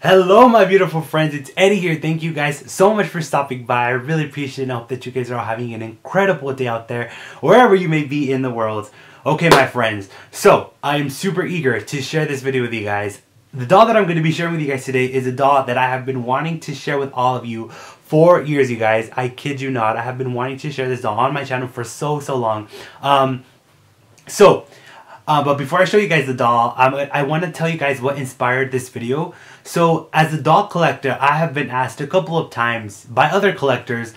Hello my beautiful friends, it's Eddie here. Thank you guys so much for stopping by. I really appreciate it and I hope that you guys are all having an incredible day out there, wherever you may be in the world. Okay my friends, so I am super eager to share this video with you guys. The doll that I'm going to be sharing with you guys today is a doll that I have been wanting to share with all of you for years, you guys. I kid you not, I have been wanting to share this doll on my channel for so long. But before I show you guys the doll, I want to tell you guys what inspired this video. So, as a doll collector, I have been asked a couple of times by other collectors,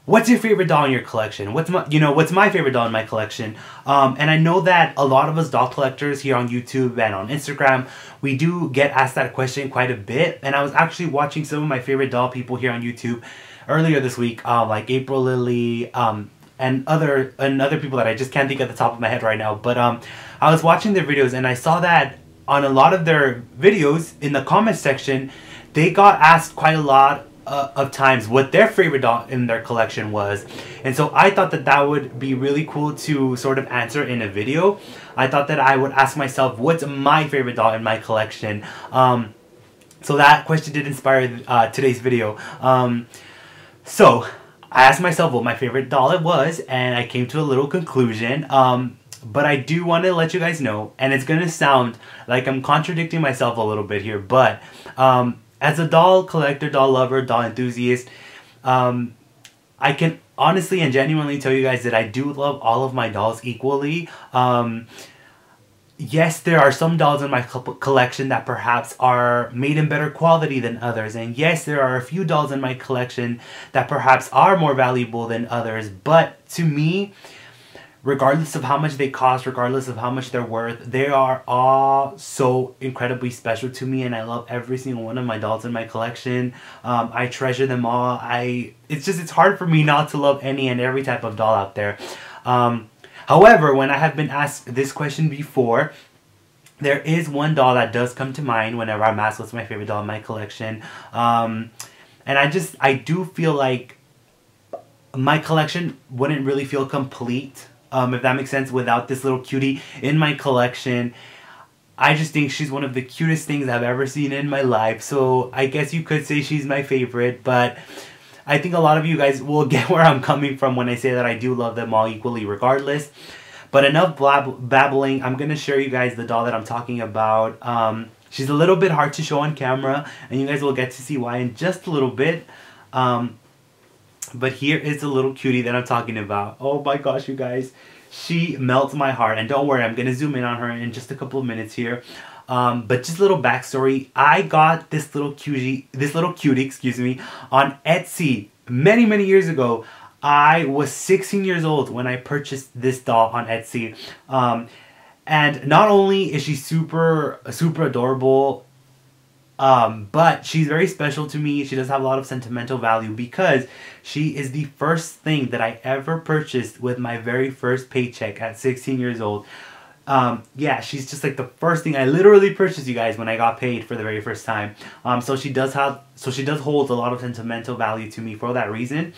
what's your favorite doll in your collection? What's my favorite doll in my collection? And I know that a lot of us doll collectors here on YouTube and on Instagram, we do get asked that question quite a bit. And I was actually watching some of my favorite doll people here on YouTube earlier this week, like April Lily, and other people that I just can't think at the top of my head right now. But I was watching their videos and I saw that on a lot of their videos in the comment section, they got asked quite a lot of times what their favorite doll in their collection was. And so I thought that that would be really cool to sort of answer in a video. I thought that I would ask myself, what's my favorite doll in my collection? So that question did inspire today's video. So I asked myself what my favorite doll it was, and I came to a little conclusion. But I do want to let you guys know, and it's going to sound like I'm contradicting myself a little bit here, but as a doll collector, doll lover, doll enthusiast, I can honestly and genuinely tell you guys that I do love all of my dolls equally. Yes, there are some dolls in my collection that perhaps are made in better quality than others. And yes, there are a few dolls in my collection that perhaps are more valuable than others. But to me, regardless of how much they cost, regardless of how much they're worth, they are all so incredibly special to me. And I love every single one of my dolls in my collection. I treasure them all. It's hard for me not to love any and every type of doll out there. However, when I have been asked this question before, there is one doll that does come to mind whenever I'm asked what's my favorite doll in my collection. And I do feel like my collection wouldn't really feel complete, if that makes sense, without this little cutie in my collection. I just think she's one of the cutest things I've ever seen in my life. So I guess you could say she's my favorite, but I think a lot of you guys will get where I'm coming from when I say that I do love them all equally regardless. But enough babbling. I'm going to show you guys the doll that I'm talking about. She's a little bit hard to show on camera, and you guys will get to see why in just a little bit. But here is the little cutie that I'm talking about. Oh my gosh, you guys. She melts my heart. And don't worry, I'm going to zoom in on her in just a couple of minutes here. But just a little backstory. I got this little cutie, excuse me, on Etsy many years ago. I was 16 years old when I purchased this doll on Etsy. And not only is she super adorable, but she's very special to me. She does have a lot of sentimental value because she is the first thing that I ever purchased with my very first paycheck at 16 years old. Yeah, she's just like the first thing I literally purchased, you guys, when I got paid for the very first time. So she does hold a lot of sentimental value to me for that reason.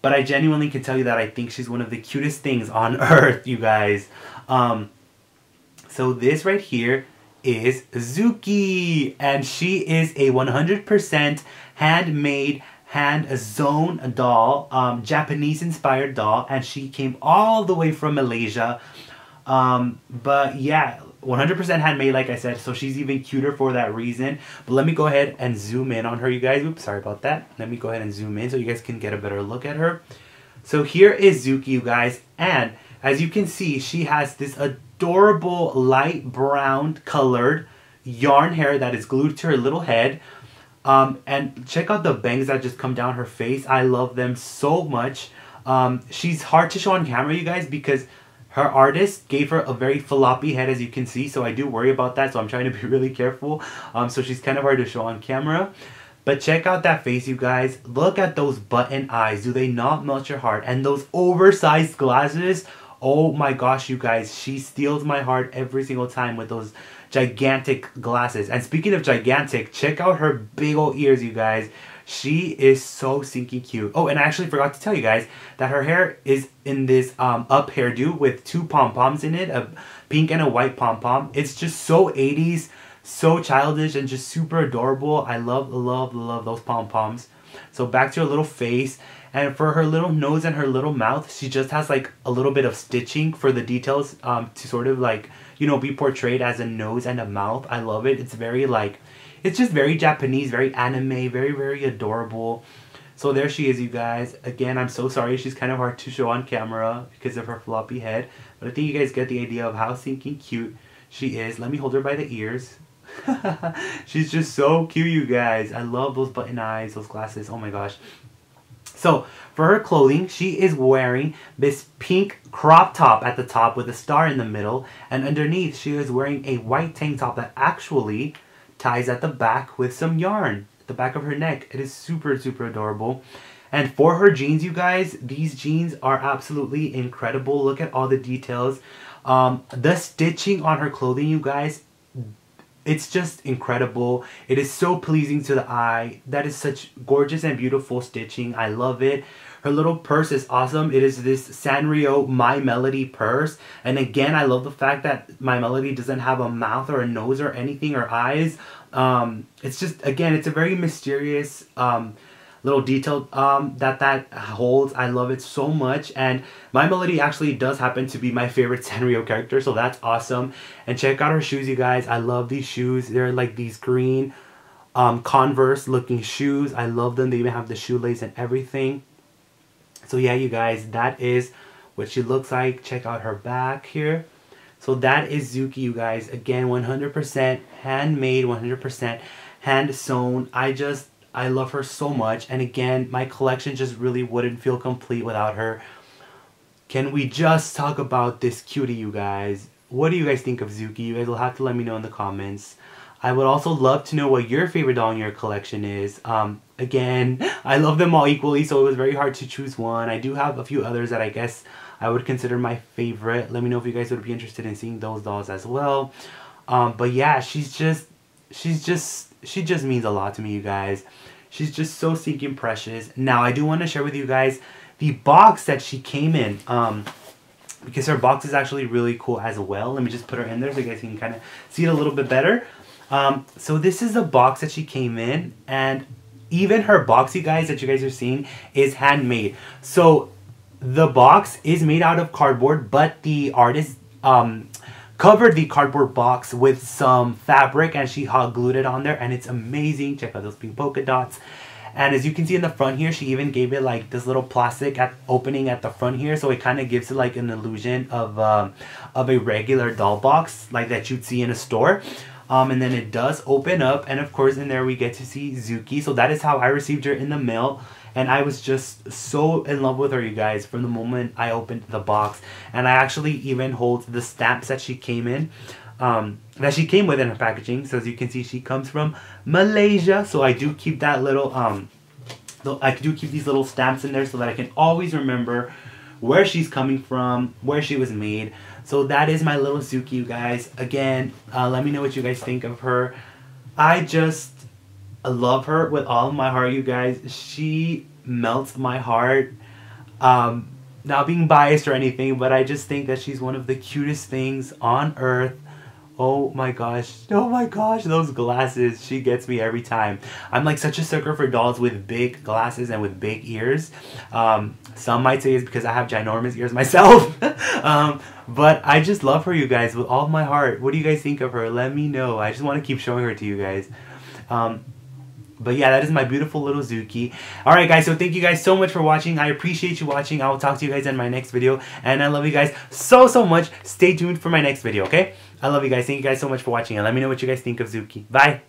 But I genuinely can tell you that I think she's one of the cutest things on earth, you guys. So this right here is Zuki, and she is a 100% handmade, hand-sewn doll, Japanese-inspired doll, and she came all the way from Malaysia. But yeah, 100% handmade, like I said, so she's even cuter for that reason. But let me go ahead and zoom in on her, you guys. Oops, sorry about that. Let me go ahead and zoom in so you guys can get a better look at her. So here is Zuki, you guys, and as you can see, she has this adorable light brown colored yarn hair that is glued to her little head. And check out the bangs that just come down her face. I love them so much. She's hard to show on camera, you guys, because her artist gave her a very floppy head, as you can see, so I do worry about that, so I'm trying to be really careful. So she's kind of hard to show on camera. But check out that face, you guys. Look at those button eyes. Do they not melt your heart? And those oversized glasses. Oh my gosh, you guys. She steals my heart every single time with those gigantic glasses. And speaking of gigantic, check out her big old ears, you guys. She is so stinking cute. Oh, and I actually forgot to tell you guys that her hair is in this up hairdo with two pom-poms in it, a pink and a white pom-pom. It's just so 80s, so childish and just super adorable. I love those pom-poms. So back to her little face. And for her little nose and her little mouth, she just has like a little bit of stitching for the details to sort of like, you know, be portrayed as a nose and a mouth. I love it. It's very like, it's just very Japanese, very anime, very adorable. So there she is, you guys. Again, I'm so sorry she's kind of hard to show on camera because of her floppy head. But I think you guys get the idea of how stinking cute she is. Let me hold her by the ears. She's just so cute, you guys. I love those button eyes, those glasses. Oh my gosh. So for her clothing, she is wearing this pink crop top at the top with a star in the middle. And underneath, she is wearing a white tank top that actually ties at the back with some yarn at the back of her neck. It is super adorable. And for her jeans, you guys, these jeans are absolutely incredible. Look at all the details. The stitching on her clothing, you guys, it's just incredible. It is so pleasing to the eye. That is such gorgeous and beautiful stitching. I love it. Her little purse is awesome. It is this Sanrio My Melody purse. And again, I love the fact that My Melody doesn't have a mouth or a nose or anything or eyes. It's just, again, it's a very mysterious little detail that holds. I love it so much. And My Melody actually does happen to be my favorite Sanrio character, so that's awesome. And check out her shoes, you guys. I love these shoes. They're like these green Converse looking shoes. I love them. They even have the shoelace and everything. So yeah, you guys, that is what she looks like. Check out her back here. So that is Zuki, you guys. Again, 100% handmade, 100% hand sewn. I love her so much. And again, my collection just really wouldn't feel complete without her. Can we just talk about this cutie, you guys? What do you guys think of Zuki? You guys will have to let me know in the comments. I would also love to know what your favorite doll in your collection is. Again, I love them all equally, so it was very hard to choose one. I do have a few others that I guess I would consider my favorite. Let me know if you guys would be interested in seeing those dolls as well. But yeah, she just means a lot to me, you guys. She's just so stinking precious. Now, I do want to share with you guys the box that she came in. Because her box is actually really cool as well. Let me just put her in there so you guys can kind of see it a little bit better. So this is the box that she came in. And even her box, you guys, that you guys are seeing is handmade. So the box is made out of cardboard, but the artist covered the cardboard box with some fabric and she hot glued it on there, and it's amazing. Check out those pink polka dots. And as you can see in the front here, she even gave it like this little plastic opening at the front here, so it kind of gives it like an illusion of a regular doll box like that you'd see in a store. And then it does open up, and of course in there we get to see Zuki. So that is how I received her in the mail. And I was just so in love with her, you guys, from the moment I opened the box. And I actually even hold the stamps that she came in, that she came with in her packaging. So as you can see, she comes from Malaysia. So I do keep that little, I do keep these little stamps in there so that I can always remember where she's coming from, where she was made. So that is my little Zuki, you guys. Again, let me know what you guys think of her. I just love her with all of my heart, you guys. She melts my heart. Not being biased or anything, but I just think that she's one of the cutest things on earth. Oh my gosh, those glasses, she gets me every time. I'm like such a sucker for dolls with big glasses and with big ears. Some might say it's because I have ginormous ears myself. But I just love her, you guys, with all my heart. What do you guys think of her? Let me know. I just want to keep showing her to you guys. But yeah, that is my beautiful little Zuki. Alright guys, so thank you guys so much for watching. I appreciate you watching. I will talk to you guys in my next video. And I love you guys so much. Stay tuned for my next video, okay? I love you guys. Thank you guys so much for watching. And let me know what you guys think of Zuki. Bye!